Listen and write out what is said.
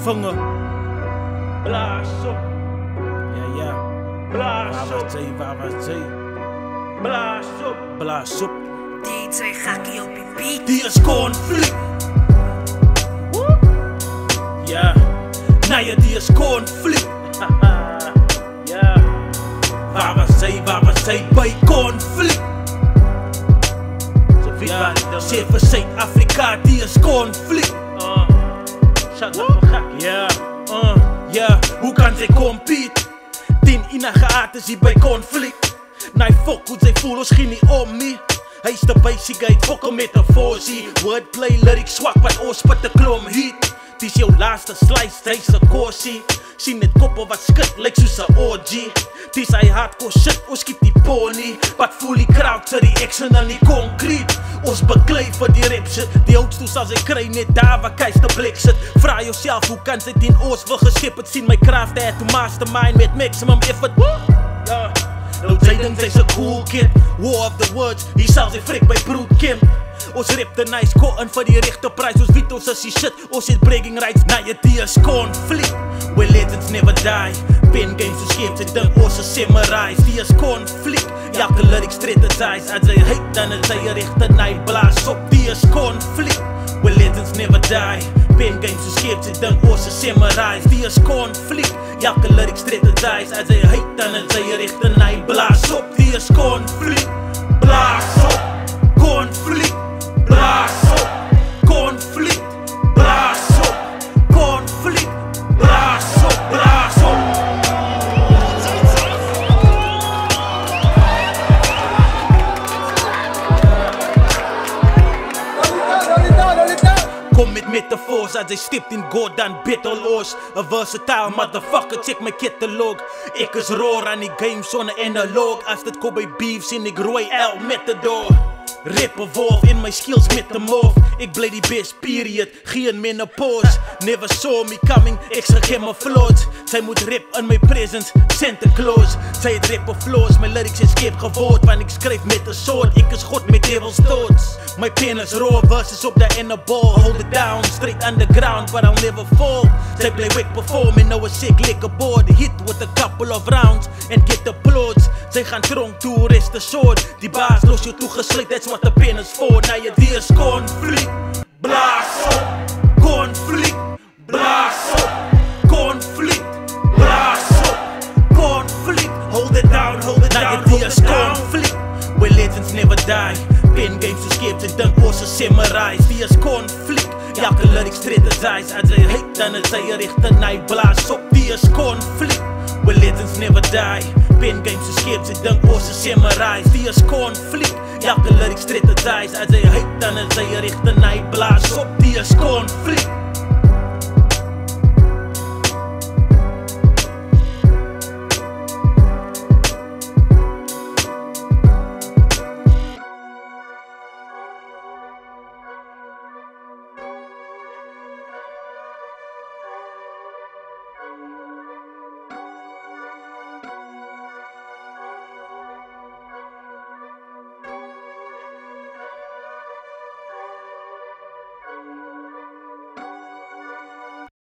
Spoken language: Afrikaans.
vinger. Blaas op, Ja. blaas op, Waar was Jay? blaas op. Blaas op. DJ Gakkie op je beat. Die is conflict. Ja. Nee, die is conflict. Ja, Waar was zij bij conflict? ze weet waar ik dan Zee voor Zuid-Afrika, die is conflict. Shut up, Gakkie. Ja, hoe kan zij compete? 10 inagaat is hij bij conflict. Nee, fuck hoe zij voelen, ons ging niet om me. Hij is de basic, hij fokken met een voorzie. Wordplay, lyrics zwak, wat oorspit de klom heat. Het is jouw laatste slice, hij is een corsie. Sien het koppen wat skut, lijkt soos een orgy. Het is hij hardcore shit, ons skiet die pony. Wat voel die crowd, sy reaction en die concrete. Ons beklei vir die rap shit. Die houtstoes as ek kry net daar waar Keis de blik sit. Vraag jouself, hoe kan sy 10 oors wil geskip het? Sien my craft at to mastermind met maximum effort. Ja. Nou sy dink sy's a cool kid. War of the words, hier sal sy frik by Brood Kim. Ons rip de nice cotton vir die rechte prijs. Ons weet ons is die shit, ons het breaking rights. Na je die is conflict. Where legends never die. Pen games so skeef, sy dink ons is samurais. Die is conflict. Elke lyric strategize. As hy hate, dan is hy rechte night. Blaas op, die is conflict. Where legends never die. Pen games so skeef, sy dink ons is samurais. Die is conflict. Elke lyric strategize. As hy hate, dan is hy rechte night. Blaas op, die is conflict. Blaas op, conflict. Blaas op, conflict. Blaas op, conflict. Blaas op, blaas op. Kom met metafoors as hy stipt in God dan battle oors. A versatile motherfucker, check my catalog. Ek is roar aan die game sonder analog. As dit kom by beef sien ek rooi L Matador. Rip evolve in my skills metamorph. Ek bly die best period, geen menopause. Never saw me coming, extra camouflage. Sy moet rip in my presence, Santa Claus. Sy het rip of flaws, my lyrics escape geword. Want ek skryf met 'n sword, ek is God met devil's thoughts. My pen is raw, verses op the inner ball. Hold it down, straight underground, but I'll never fall. Sy play weak perform en nou 'n sick liquor board. Hit with a couple of rounds and get applause. Sy gaan tronk toe, rest assured. Die baas los jou toegesluit, that's what the pen is for. Nou je die is conflict. Blaas op, conflict. Blaas op, conflict. Blaas op, conflict. Hold it down, hold it down. Nou je die is conflict. Where legends never die. Pen games so skeef, sy dink ons is samurais. Die is conflict. Elke lyric strategize. As hy hate, dan is hy rechte night. Blaas op, die is conflict. Where legends never die. Pen games so skeef, sy dink ons is samurais. Die is conflict. Elke lyric strategize. As hy hate, dan is hy rechte night. Blaas op, die is conflict.